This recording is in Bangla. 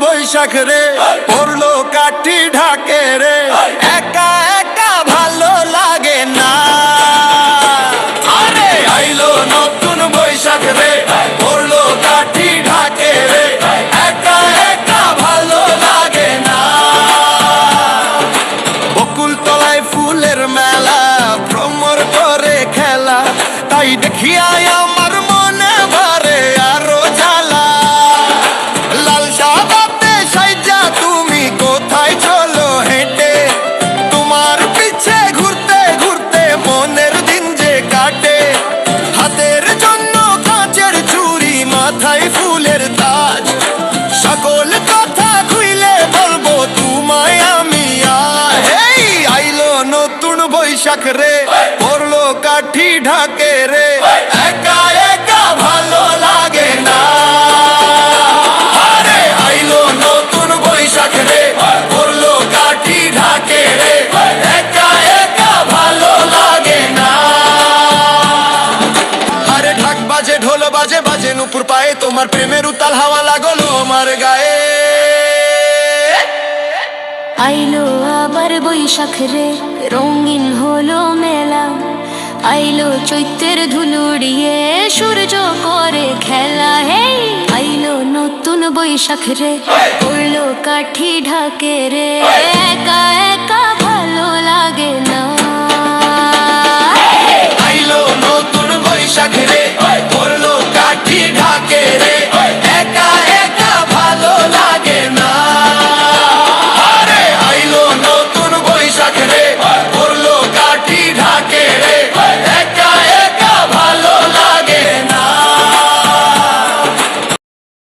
বৈশাখ রে, পড়লো কাঠি ঢাকে রে, একা একা ভালো লাগে না। আরে আইলো নতুন বৈশাখ রে, পড়লো কাঠি ঢাকে রে, একা একা ভালো লাগে না। বকুল তলায় ফুলের মেলা, ভ্রমর করে খেলা, তাই দেখিয়াই আমার মনে ভরে আরো জ্বালা। লাল সাদাতে সাইজা তুমি কোথায় চলো হেঁটে, তোমার পিছে ঘুরতে ঘুরতে মনের দিন যে কাটে। হাতের জন্য কাঁচের চুড়ি, মাথায় ফুলের তাজ, সকল কথা খুইলে বলবো তোমায় আমি আজ। এই আইলো নতুন বৈশাখ রে, পড়লো কাঠি ঢাকে রে, একা একা ভালো লাগে না। আরে আইলো নতুন বৈশাখ রে, পড়লো কাঠি ঢাকে রে, একা একা ভালো লাগে না। আরে ঢাক বাজে, ঢোল বাজে, বাজে নুপুর পায়ে, তোমার প্রেমের উতাল হাওয়া লাগলো আমার গায়ে। আইলো আবার বৈশাখ রে, রঙিন হলো মেলা, আইলো চৈত্রের ধুলুড়িয়ে সূর্য করে খেলা। হেই আইলো নতুন বৈশাখ রে, পড়লো কাঠি ঢাকে রে, একা একা ভালো লাগে না।